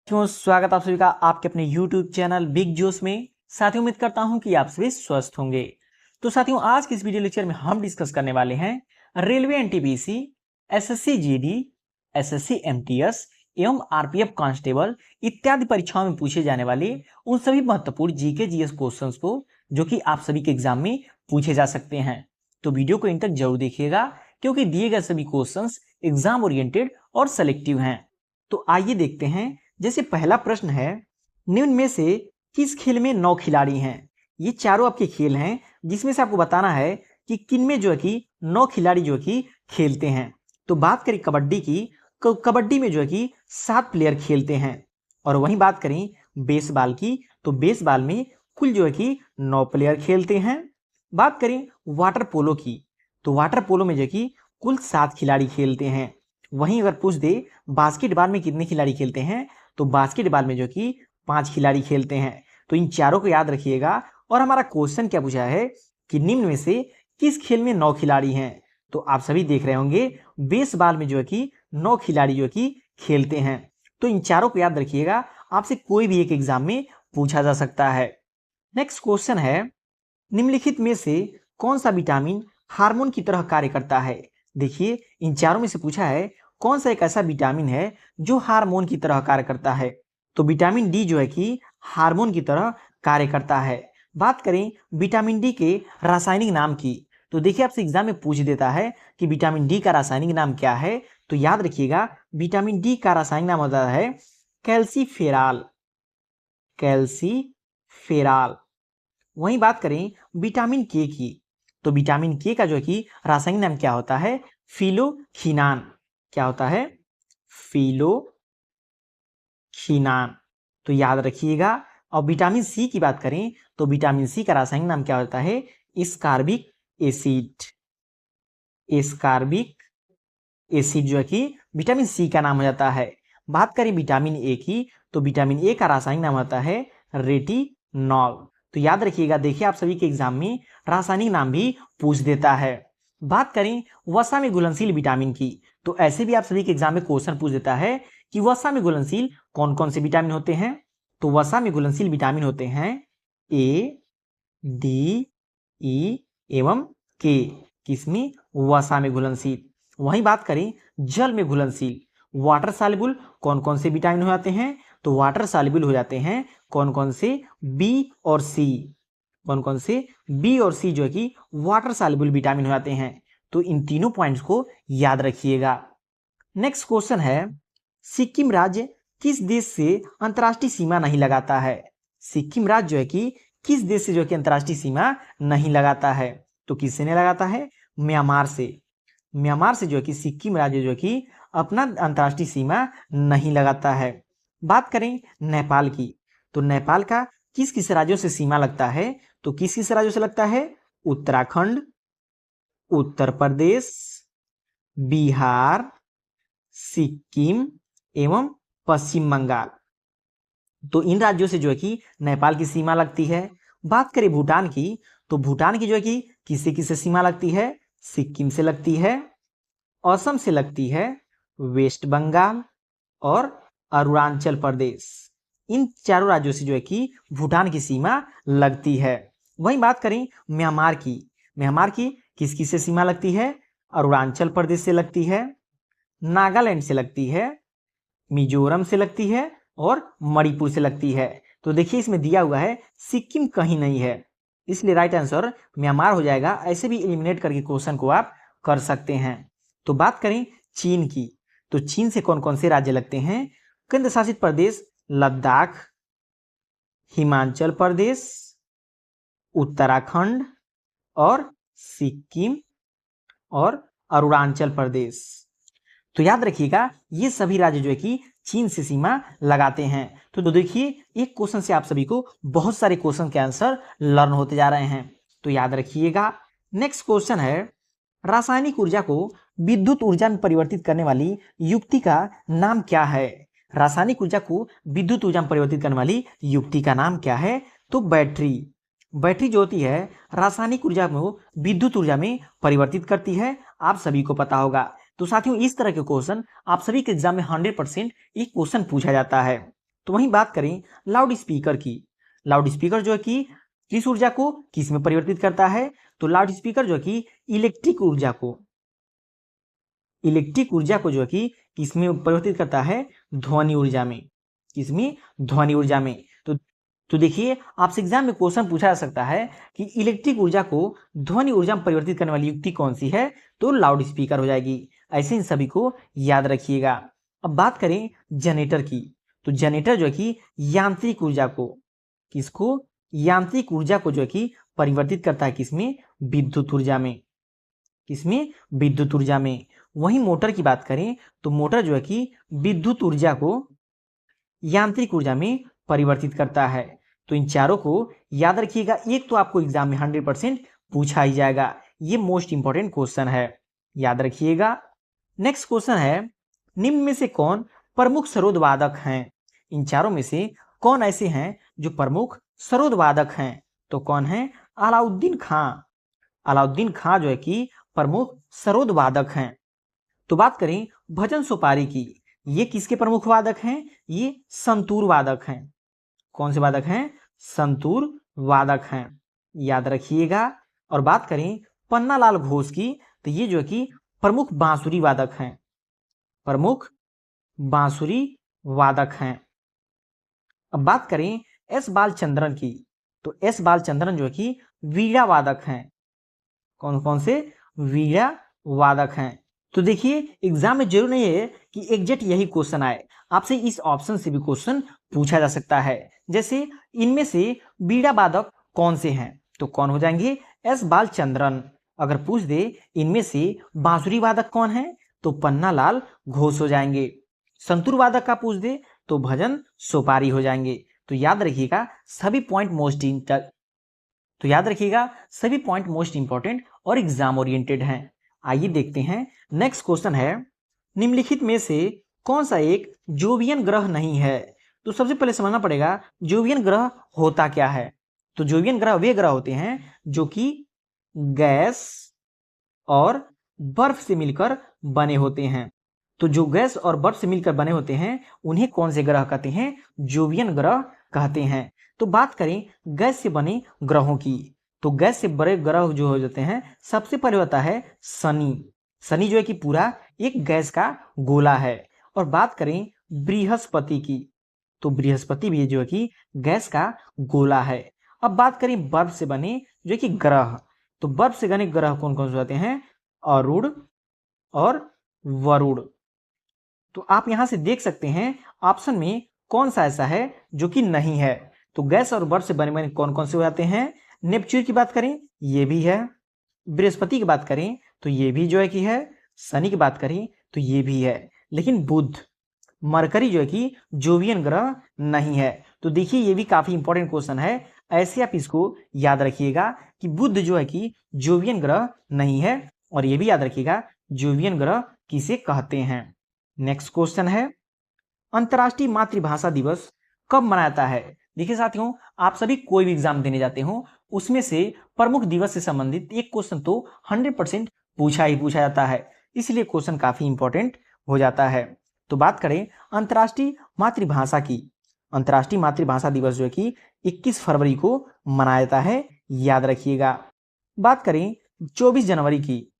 क्यों स्वागत आप सभी का आपके अपने YouTube चैनल बिग जोश में। साथियों, उम्मीद करता हूं कि आप सभी स्वस्थ होंगे। तो साथियों, आज के इस वीडियो लेक्चर में हम डिस्कस करने वाले हैं railway NTPC, SSC GD, SSC MTS एवं आरपीएफ कांस्टेबल इत्यादि परीक्षाओं में पूछे जाने वाले उन सभी महत्वपूर्ण जीके जीएस क्वेश्चंस को जो कि आप सभी के एग्जाम में पूछे जा सकते हैं। तो वीडियो को इन तक जरूर देखिएगा, क्योंकि दिए गए सभी क्वेश्चंस एग्जाम ओरिएंटेड और सेलेक्टिव हैं। तो आइए देखते हैं। जैसे पहला प्रश्न है, निम्न में से किस खेल में 9 खिलाड़ी हैं? ये चारों आपके खेल हैं जिसमें से आपको बताना है कि किन में जो है कि 9 खिलाड़ी जो है कि खेलते हैं। तो बात करें कबड्डी की, कबड्डी में जो है कि 7 प्लेयर खेलते हैं। और वहीं बात करें बेसबॉल की, तो बेसबॉल में कुल जो है कि 9 प्लेयर खेलते हैं। बात करें वाटर पोलो की, तो वाटर पोलो में जो है कि कुल 7 खिलाड़ी खेलते हैं। वहीं अगर पूछ दे बास्केटबॉल में कितने खिलाड़ी खेलते हैं, तो बास्केटबॉल में जो कि 5 खिलाड़ी खेलते हैं। तो इन चारों को याद रखिएगा। और हमारा क्वेश्चन क्या पूछा है कि निम्न में से किस खेल में 9 खिलाड़ी हैं? तो आप सभी देख रहे होंगे बेसबॉल में जो है कि 9 खिलाड़ी जो है कि खेलते हैं। तो इन चारों को याद रखिएगा, आपसे कोई भी एक एग्जाम में पूछा जा सकता है। नेक्स्ट क्वेश्चन है, निम्नलिखित में से कौन सा विटामिन हार्मोन की तरह कार्य करता है? देखिए, इन चारों में से पूछा है कौन सा एक ऐसा विटामिन है जो हार्मोन की तरह कार्य करता है। तो विटामिन डी जो है कि हार्मोन की तरह कार्य करता है। बात करें विटामिन डी के रासायनिक नाम की, तो देखिए आपसे एग्जाम में पूछ देता है कि विटामिन डी का रासायनिक नाम क्या है। तो याद रखिएगा, विटामिन डी का रासायनिक नाम होता है कैल्सीफेराल। कैल्सीफेराल। वहीं बात करें विटामिन के की, तो विटामिन के का जो है कि रासायनिक नाम क्या होता है? फिलोखिनान। क्या होता है? फिलोखिनान। तो याद रखिएगा। और विटामिन सी की बात करें, तो विटामिन सी का रासायनिक नाम क्या होता है? Ascorbic acid. एस्कॉर्बिक एसिड जो है कि विटामिन सी का नाम हो जाता है। बात करें विटामिन ए की, तो विटामिन ए का रासायनिक नाम होता है रेटिनॉल। तो याद रखिएगा, देखिए आप सभी के एग्जाम में रासायनिक नाम भी पूछ देता है। बात करें वसा में घुलनशील विटामिन की, तो ऐसे भी आप सभी के एग्जाम में क्वेश्चन पूछ देता है कि वसा में घुलनशील कौन कौन से विटामिन होते हैं। तो वसा में घुलनशील विटामिन होते हैं ए, डी, ई एवं के। किसमें? वसा में घुलनशील। वहीं बात करें जल में घुलनशील, वाटर सॉल्युबल कौन कौन से विटामिन हो जाते हैं? तो वाटर सॉल्युबल हो जाते हैं कौन कौन से? बी और सी। कौन कौन से? बी और सी जो है कि वाटर सॉल्युबल विटामिन हो जाते हैं। तो इन तीनों पॉइंट्स को याद रखिएगा। नेक्स्ट क्वेश्चन है, सिक्किम राज्य किस देश से अंतर्राष्ट्रीय सीमा नहीं लगाता है? सिक्किम राज्य जो है कि किस देश से जो है कि अंतर्राष्ट्रीय सीमा नहीं लगाता है? तो किससे नहीं लगाता है? म्यांमार से। म्यांमार से जो है कि सिक्किम राज्य जो है कि अपना अंतर्राष्ट्रीय सीमा नहीं लगाता है। बात करें नेपाल की, तो नेपाल का किस किस राज्यों से सीमा लगता है? तो किस किस राज्यों से लगता है? उत्तराखंड, उत्तर प्रदेश, बिहार, सिक्किम एवं पश्चिम बंगाल। तो इन राज्यों से जो है कि नेपाल की सीमा लगती है। बात करें भूटान की, तो भूटान की जो है कि किससे किससे सीमा लगती है? सिक्किम से लगती है, असम से लगती है, वेस्ट बंगाल और अरुणाचल प्रदेश। इन चारों राज्यों से जो है कि भूटान की सीमा लगती है। वहीं बात करें म्यांमार की, म्यांमार की किस किस से सीमा लगती है? अरुणाचल प्रदेश से लगती है, नागालैंड से लगती है, मिजोरम से लगती है और मणिपुर से लगती है। तो देखिए इसमें दिया हुआ है सिक्किम कहीं नहीं है, इसलिए राइट आंसर म्यांमार हो जाएगा। ऐसे भी एलिमिनेट करके क्वेश्चन को आप कर सकते हैं। तो बात करें चीन की, तो चीन से कौन कौन से राज्य लगते हैं? केंद्र शासित प्रदेश लद्दाख, हिमाचल प्रदेश, उत्तराखंड और सिक्किम और अरुणाचल प्रदेश। तो याद रखिएगा, ये सभी राज्य जो है कि चीन से सीमा लगाते हैं। तो देखिए, एक क्वेश्चन से आप सभी को बहुत सारे क्वेश्चन के आंसर लर्न होते जा रहे हैं। तो याद रखिएगा। नेक्स्ट क्वेश्चन है, रासायनिक ऊर्जा को विद्युत ऊर्जा में परिवर्तित करने वाली युक्ति का नाम क्या है? रासायनिक ऊर्जा को विद्युत ऊर्जा में परिवर्तित करने वाली युक्ति का नाम क्या है? तो बैटरी। बैटरी जो होती है रासायनिक ऊर्जा को विद्युत ऊर्जा में परिवर्तित करती है, आप सभी को पता होगा। तो साथियों, इस तरह के क्वेश्चन आप सभी के एग्जाम में 100% एक क्वेश्चन पूछा जाता है। तो वहीं बात करें लाउड स्पीकर की, लाउड स्पीकर जो है कि किस ऊर्जा को किस में परिवर्तित करता है, तो लाउड स्पीकर जो है कि इलेक्ट्रिक ऊर्जा को जो है कि किसमें परिवर्तित करता है, ध्वनि ऊर्जा में, किसमें, ध्वनि ऊर्जा में। तो देखिए आपसे एग्जाम में क्वेश्चन पूछा जा सकता है कि इलेक्ट्रिक ऊर्जा को ध्वनि ऊर्जा में परिवर्तित करने वाली युक्ति कौन सी है, तो लाउड स्पीकर हो जाएगी। ऐसे इन सभी को याद रखिएगा। अब बात करें जनरेटर की, तो जनरेटर जो है कि यांत्रिक ऊर्जा को, किसको, यांत्रिक ऊर्जा को जो है कि परिवर्तित करता है किसमें, विद्युत ऊर्जा में, किसमें, विद्युत ऊर्जा में। वहीं मोटर की बात करें तो मोटर जो है कि विद्युत ऊर्जा को यांत्रिक ऊर्जा में परिवर्तित करता है। तो इन चारों को याद रखिएगा, एक तो आपको एग्जाम में 100% पूछा ही जाएगा, ये मोस्ट इंपॉर्टेंट क्वेश्चन है, याद रखिएगा। नेक्स्ट क्वेश्चन है, निम्न में से कौन प्रमुख सरोद वादक हैं? इन चारों में से कौन ऐसे हैं जो प्रमुख सरोद वादक हैं? तो कौन है, अलाउद्दीन खां। अलाउद्दीन खां जो है कि प्रमुख सरोद वादक हैं। तो बात करें भजन सुपारी की, ये किसके प्रमुख वादक हैं, ये संतूर वादक हैं। कौन से वादक हैं, संतूर वादक हैं, याद रखिएगा। और बात करें पन्नालाल घोष की, तो ये जो है कि प्रमुख बांसुरी वादक हैं, प्रमुख बांसुरी वादक हैं। अब बात करें एस बालचंद्रन की, तो एस बालचंद्रन जो है कि वीणा वादक हैं। कौन कौन से, वीणा वादक हैं। तो देखिए एग्जाम में जरूर नहीं है कि एग्जैक्ट यही क्वेश्चन आए, आपसे इस ऑप्शन से भी क्वेश्चन पूछा जा सकता है। जैसे इनमें से वीणा वादक कौन से हैं, तो कौन हो जाएंगे, एस बालचंद्रन। अगर पूछ दे इनमें से बांसुरी वादक कौन है, तो पन्नालाल घोष हो जाएंगे। संतूर वादक का पूछ दे तो भजन सुपारी हो जाएंगे। तो याद रखिएगा सभी पॉइंट मोस्ट इंपॉर्टेंट और एग्जाम ओरिएंटेड हैं। आइए देखते हैं नेक्स्ट क्वेश्चन है, निम्नलिखित में से कौन सा एक जोवियन ग्रह नहीं है? तो सबसे पहले समझना पड़ेगा जोवियन ग्रह होता क्या है। तो जोवियन ग्रह वे ग्रह होते हैं जो कि गैस और बर्फ से मिलकर बने होते हैं। तो जो गैस और बर्फ से मिलकर बने होते हैं उन्हें कौन से ग्रह कहते हैं, जोवियन ग्रह कहते हैं। तो बात करें गैस से बने ग्रहों की, तो गैस से बड़े ग्रह जो हो जाते हैं, सबसे पहले होता है शनि। शनि जो है कि पूरा एक गैस का गोला है। और बात करें बृहस्पति की, तो बृहस्पति भी जो है कि गैस का गोला है। अब बात करें बर्फ से बने जो है कि ग्रह, तो बर्फ से बने ग्रह कौन कौन से होते हैं, अरुण और वरुण। तो आप यहां से देख सकते हैं ऑप्शन में कौन सा ऐसा है जो कि नहीं है। तो गैस और बर्फ से बने बने कौन कौन से हो जाते हैं, नेपच्यून की बात करें ये भी है, बृहस्पति की बात करें तो ये भी जो है कि है, शनि की बात करें तो ये भी है, लेकिन बुध, मरकरी जो है कि जोवियन ग्रह नहीं है। तो देखिए ये भी काफी इंपॉर्टेंट क्वेश्चन है, ऐसे आप इसको याद रखिएगा कि बुध जो है कि जोवियन ग्रह नहीं है। और ये भी याद रखिएगा जोवियन ग्रह किसे कहते हैं। नेक्स्ट क्वेश्चन है, अंतर्राष्ट्रीय मातृभाषा दिवस कब मनाया जाता है? देखिए साथियों, आप सभी कोई भी एग्जाम देने जाते हो उसमें से प्रमुख दिवस से संबंधित एक क्वेश्चन तो 100% पूछा जाता है, इसलिए क्वेश्चन काफी इंपॉर्टेंट हो जाता है। तो बात करें अंतर्राष्ट्रीय मातृभाषा की, अंतर्राष्ट्रीय मातृभाषा दिवस जो है कि 21 फरवरी को मनाया जाता है, याद रखिएगा। बात करें 24 जनवरी की,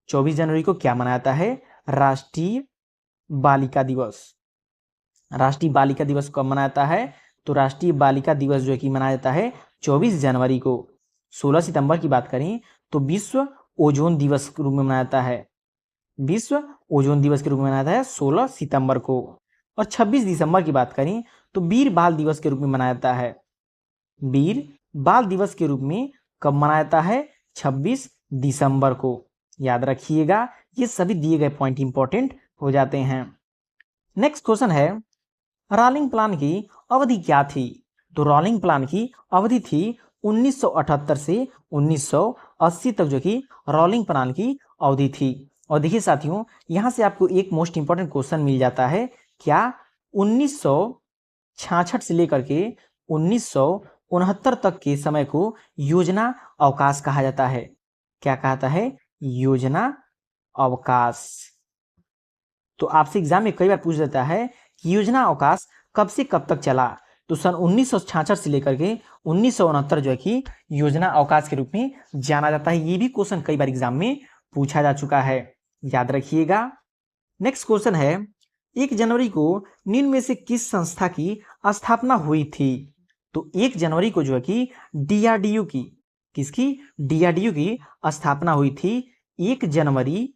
24 जनवरी को क्या मनाया जाता है, राष्ट्रीय बालिका दिवस। राष्ट्रीय बालिका दिवस कब मनाया जाता है, तो राष्ट्रीय बालिका दिवस जो है कि मनाया जाता है 24 जनवरी को। 16 सितंबर की बात करें तो विश्व ओजोन दिवस के रूप में मनाया जाता है, विश्व ओजोन दिवस के रूप में मनाया जाता है 16 सितंबर को। और 26 दिसंबर की बात करें तो वीर बाल दिवस के रूप में मनाया जाता है, वीर बाल दिवस के रूप में कब मनाया जाता है, 26 दिसंबर को, याद रखिएगा। ये सभी दिए गए पॉइंट इंपॉर्टेंट हो जाते हैं। नेक्स्ट क्वेश्चन है, रॉलिंग प्लान की अवधि क्या थी? तो रॉलिंग प्लान की अवधि थी 1978 से 1980 तक जो कि रॉलिंग प्लान की अवधि थी। और देखिए साथियों, यहां से आपको एक मोस्ट इंपॉर्टेंट क्वेश्चन मिल जाता है, क्या 1966 से लेकर के 1969 तक के समय को योजना अवकाश कहा जाता है। क्या कहता है, योजना अवकाश। तो आपसे एग्जाम में कई बार पूछ देता है कि योजना अवकाश कब से कब तक चला? तो सन 1966 से लेकर के 1969 जो है कि योजना अवकाश के रूप में जाना जाता है। ये भी क्वेश्चन कई बार एग्जाम में पूछा जा चुका है, याद रखिएगा। नेक्स्ट क्वेश्चन है, 1 जनवरी को निम्न में से किस संस्था की स्थापना हुई थी? तो 1 जनवरी को जो है कि डीआरडीओ की, किसकी? डीआरडीओ की स्थापना हुई थी 1 जनवरी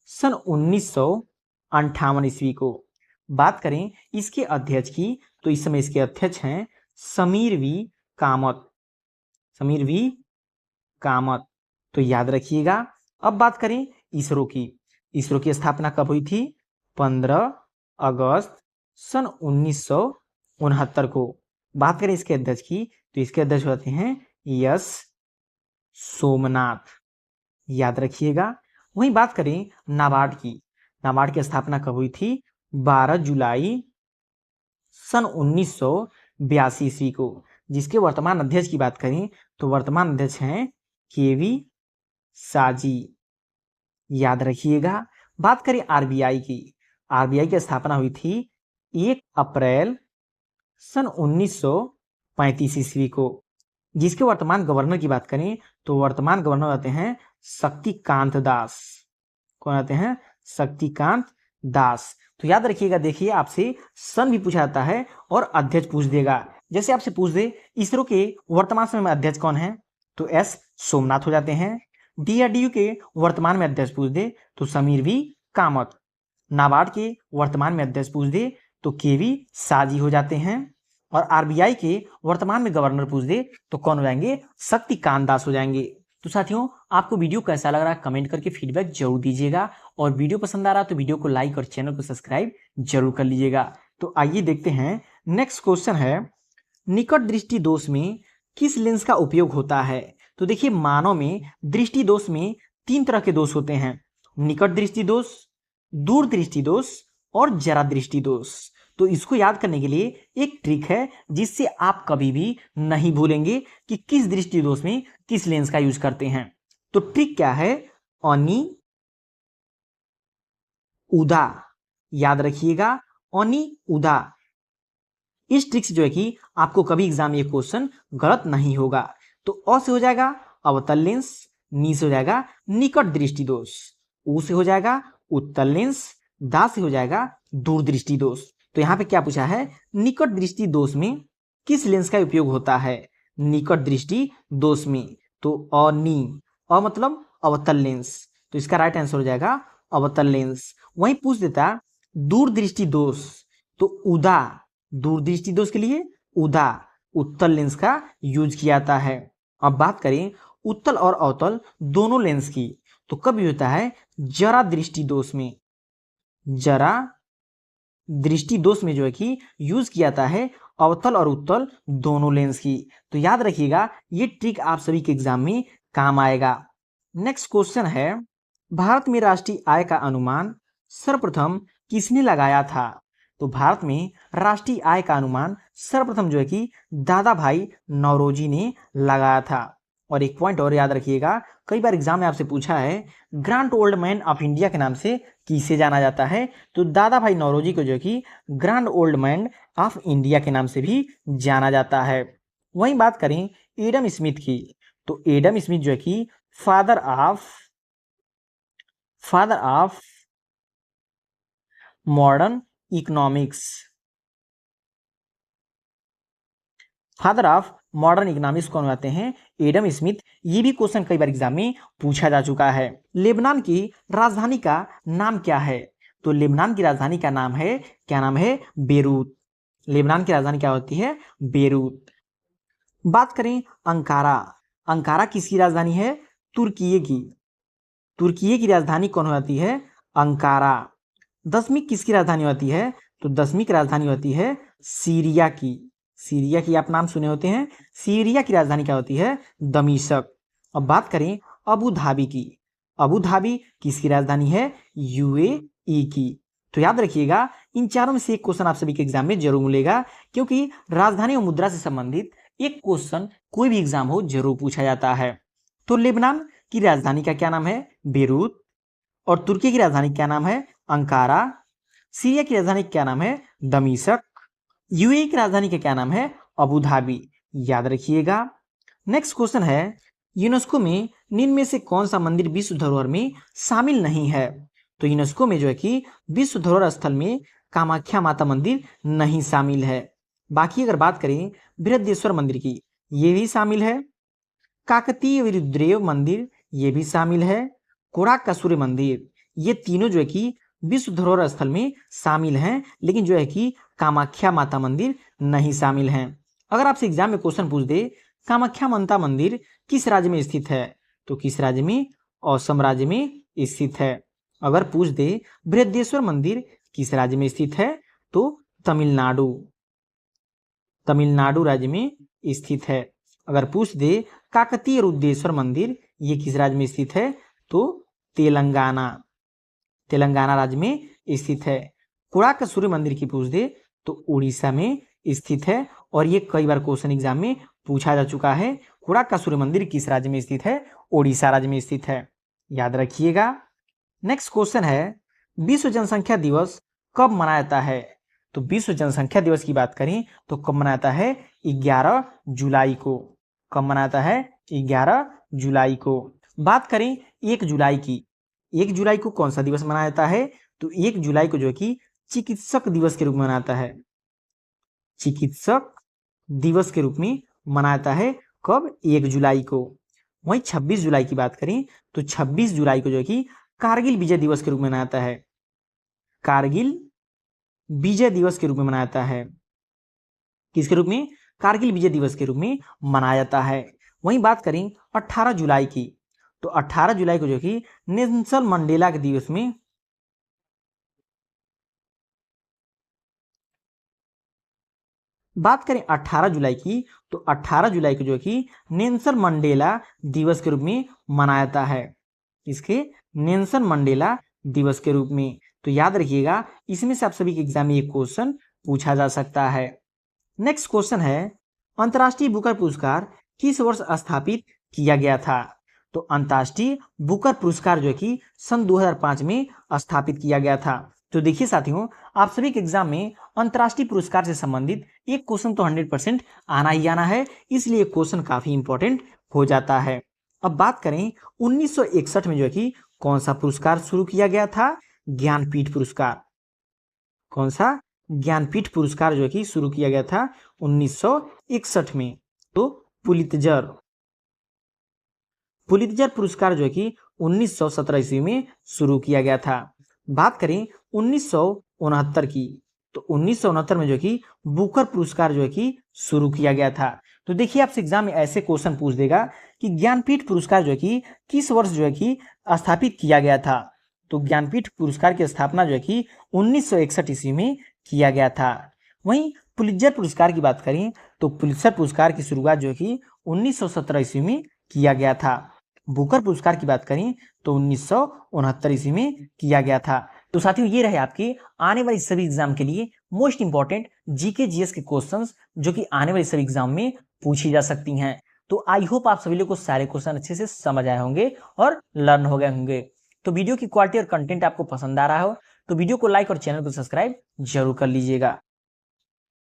सन 1958 ईस्वी को। बात करें इसके अध्यक्ष की, तो इस समय इसके अध्यक्ष हैं समीर वी कामत, समीर वी कामत, तो याद रखिएगा। अब बात करें इसरो की, इसरो की स्थापना कब हुई थी? 15 अगस्त सन 1969 को। बात करें इसके अध्यक्ष की, तो इसके अध्यक्ष होते हैं एस सोमनाथ, याद रखिएगा। वहीं बात करें नाबार्ड की, नाबार्ड की स्थापना कब हुई थी? 12 जुलाई सन 1982 ईस्वी को। जिसके वर्तमान अध्यक्ष की बात करें तो वर्तमान अध्यक्ष हैं केवी साजी, याद रखिएगा। बात करें आरबीआई की, आरबीआई की स्थापना हुई थी 1 अप्रैल सन 1935 ईस्वी को। जिसके वर्तमान गवर्नर की बात करें तो वर्तमान गवर्नर आते हैं शक्तिकांत दास। कौन आते हैं? शक्तिकांत दास। तो याद रखिएगा, देखिए आपसे सन भी पूछा जाता है और अध्यक्ष पूछ देगा। जैसे आपसे पूछ दे इसरो के वर्तमान समय में अध्यक्ष कौन है, तो एस सोमनाथ हो जाते हैं। डीआरडीओ के वर्तमान में अध्यक्ष पूछ दे तो समीर वी कामत। नाबार्ड के वर्तमान में अध्यक्ष पूछ दे तो केवी साजी हो जाते हैं। और आरबीआई के वर्तमान में गवर्नर पूछ दे तो कौन हो जाएंगे? शक्तिकांत दास हो जाएंगे। तो साथियों, आपको वीडियो कैसा लग रहा है कमेंट करके फीडबैक जरूर दीजिएगा, और वीडियो पसंद आ रहा तो वीडियो को लाइक और चैनल को सब्सक्राइब जरूर कर लीजिएगा। तो आइए देखते हैं, नेक्स्ट क्वेश्चन है, निकट दृष्टि दोष में किस लेंस का उपयोग होता है? तो देखिए, मानव में दृष्टि दोष में 3 तरह के दोष होते हैं, निकट दृष्टि दोष, दूर दृष्टि दोष और जरा दृष्टि दोष। तो इसको याद करने के लिए एक ट्रिक है जिससे आप कभी भी नहीं भूलेंगे कि किस दृष्टि दोष में किस लेंस का यूज करते हैं। तो ट्रिक क्या है? अनी उदा, याद रखिएगा, अनी उदा। इस ट्रिक से जो है कि आपको कभी एग्जाम में ये क्वेश्चन गलत नहीं होगा। तो अ से हो जाएगा अवतल लेंस, नी से हो जाएगा निकट दृष्टि दोष, ऊ से हो जाएगा उत्तल लेंस, दा से हो जाएगा दूरदृष्टि दोष। तो यहाँ पे क्या पूछा है? निकट दृष्टि दोष में किस लेंस का उपयोग होता है? निकट दृष्टि दोष में तो अनी, अ मतलब अवतल लेंस, तो इसका राइट आंसर हो जाएगा अवतल लेंस। वहीं पूछ देता दूरदृष्टि दोष, तो उदा, दूरदृष्टि दोष के लिए उदा उत्तल लेंस का यूज किया जाता है। अब बात करें उत्तल और अवतल दोनों लेंस की, तो कब होता है? जरा दृष्टि दोष में, जरा दृष्टि दोष में जो है कि यूज किया जाता है अवतल और उत्तल दोनों लेंस की। तो याद रखिएगा, ये ट्रिक आप सभी के एग्जाम में काम आएगा। नेक्स्ट क्वेश्चन है, भारत में राष्ट्रीय आय का अनुमान सर्वप्रथम किसने लगाया था? तो भारत में राष्ट्रीय आय का अनुमान सर्वप्रथम जो है कि दादा भाई नौरोजी ने लगाया था। और एक पॉइंट और याद रखिएगा, कई बार एग्जाम में आपसे पूछा है grand old man of India के नाम से किसे जाना जाता है? तो दादा भाई नौरोजी को जो है कि grand old man of India के नाम से भी जाना जाता है। वहीं बात करें एडम स्मिथ की, तो एडम स्मिथ जो है कि father of modern economics, father of modern economics कौन आते हैं? Adam Smith. ये भी क्वेश्चन कई बार एग्जाम में पूछा जा चुका है। लेबनान की राजधानी का नाम क्या है? तो लेबनान की राजधानी का नाम है, क्या नाम है? बेरूत। लेबनान की राजधानी क्या होती है? बेरूत। बात करें अंकारा, अंकारा किसकी राजधानी है? तुर्की की। तुर्की की राजधानी कौन होती है? अंकारा। दशमिक किसकी राजधानी होती है? तो दशमिक की राजधानी होती है सीरिया की। सीरिया की आप नाम सुने होते हैं। सीरिया की राजधानी क्या होती है? दमिश्क। अब बात करें अबू धाबी की, अबू धाबी किसकी राजधानी है? यूएई की। तो याद रखिएगा, इन चारों में से एक क्वेश्चन आप सभी के एग्जाम में जरूर मिलेगा, क्योंकि राजधानी और मुद्रा से संबंधित एक क्वेश्चन कोई भी एग्जाम हो जरूर पूछा जाता है। तो लेबनान की राजधानी का क्या नाम है? बेरूत। और तुर्की की राजधानी क्या नाम है? अंकारा। सीरिया की राजधानी क्या नाम है? दमिश्क। यूएई की राजधानी का क्या नाम है? अबू धाबी, याद रखिएगा। नेक्स्ट क्वेश्चन है, यूनेस्को में निम्न में से कौन सा मंदिर विश्व धरोहर में शामिल नहीं है? तो यूनेस्को में जो है कि विश्व धरोहर स्थल में कामाख्या माता मंदिर नहीं शामिल है। बाकी अगर बात करें बृहदेश्वर मंदिर की, ये भी शामिल है। काकतीय विरुद्रदेव मंदिर, ये भी शामिल है। कोणार्क का सूर्य मंदिर, ये तीनों जो है कि विश्व धरोहर स्थल में शामिल हैं, लेकिन जो है कि कामाख्या माता मंदिर नहीं शामिल हैं। अगर आपसे एग्जाम में क्वेश्चन पूछ दे कामाख्या माता मंदिर किस राज्य में स्थित है, तो किस राज्य में? असम राज्य में स्थित है। अगर पूछ दे बृहदेश्वर मंदिर किस राज्य में स्थित है, तो तमिलनाडु, तमिलनाडु राज्य में स्थित है। अगर पूछ दे काकतीय रुद्रेश्वर मंदिर ये किस राज्य में स्थित है, तो तेलंगाना, तेलंगाना राज्य में स्थित है। कोणार्क सूर्य मंदिर की पूछ दे तो उड़ीसा में स्थित है, और ये कई बार क्वेश्चन एग्जाम में पूछा जा चुका है। कोणार्क सूर्य मंदिर किस राज्य में स्थित है? ओडिशा राज्य में स्थित है, याद रखिएगा। नेक्स्ट क्वेश्चन है, विश्व जनसंख्या दिवस कब मनाया जाता है? तो विश्व जनसंख्या दिवस की बात करें तो कब मनाया जाता है? 11 जुलाई को। कब मनाया जाता है? 11 जुलाई को। बात करें 1 जुलाई की, 1 जुलाई को कौन सा दिवस मनाया जाता है? तो 1 जुलाई को जो है कि चिकित्सक दिवस के रूप में मनाता है, चिकित्सक दिवस के रूप में मनाया जाता है। कब? 1 जुलाई को। वहीं 26 जुलाई की बात करें तो 26 जुलाई को जो है कि कारगिल विजय दिवस के रूप में मनाया जाता है, कारगिल विजय दिवस के रूप में मनाया जाता है। किसके रूप में? कारगिल विजय दिवस के रूप में मनाया जाता है। वहीं बात करें 18 जुलाई की, तो 18 जुलाई को जो कि नेल्सन मंडेला के दिवस में, बात करें 18 जुलाई की तो 18 जुलाई को जो कि नेल्सन मंडेला दिवस के रूप में मनाया जाता है। इसके नेल्सन मंडेला दिवस के रूप में। तो याद रखिएगा, इसमें से आप सभी के एग्जाम में एक क्वेश्चन पूछा जा सकता है। नेक्स्ट क्वेश्चन है, अंतर्राष्ट्रीय बुकर पुरस्कार किस वर्ष स्थापित किया गया था? तो अंतर्राष्ट्रीय बुकर पुरस्कार जो है कि सन 2005 में स्थापित किया गया था। तो देखिए साथियों, आप सभी के एग्जाम में अंतर्राष्ट्रीय पुरस्कार से संबंधित एक क्वेश्चन तो 100% आना ही आना है, इसलिए क्वेश्चन काफी इंपॉर्टेंट हो जाता है। अब बात करें 1961 में जो है कि कौन सा पुरस्कार शुरू किया गया था? ज्ञानपीठ पुरस्कार। कौन सा? ज्ञानपीठ पुरस्कार जो है कि शुरू किया गया था 1961 में। तो पुलित्जर, पुलित्जर पुरस्कार जो है कि 1917 ईस्वी में शुरू किया गया था। बात करें 1969 की, तो 1969 में जो कि बुकर पुरस्कार जो है कि शुरू किया गया था। तो देखिए, आपसे एग्जाम में ऐसे क्वेश्चन पूछ देगा कि ज्ञानपीठ पुरस्कार जो है कि किस वर्ष जो है कि स्थापित किया गया था? तो ज्ञानपीठ पुरस्कार की स्थापना जो है कि 1961 ईस्वी में किया गया था। वहीं पुलित्जर पुरस्कार की बात करें तो पुलित्जर पुरस्कार की शुरुआत जो है कि 1917 ईस्वी में किया गया था। बुकर पुरस्कार की बात करें तो 1969 ईस्वी में किया गया था। तो साथियों, ये रहे आपके आने वाली सभी एग्जाम के लिए मोस्ट इंपॉर्टेंट जीके जीएस के क्वेश्चंस जो कि आने वाले सभी एग्जाम में पूछी जा सकती हैं। तो आई होप आप सभी लोग को सारे क्वेश्चन अच्छे से समझ आए होंगे और लर्न हो गए होंगे। तो वीडियो की क्वालिटी और कंटेंट आपको पसंद आ रहा हो तो वीडियो को लाइक और चैनल को सब्सक्राइब जरूर कर लीजिएगा।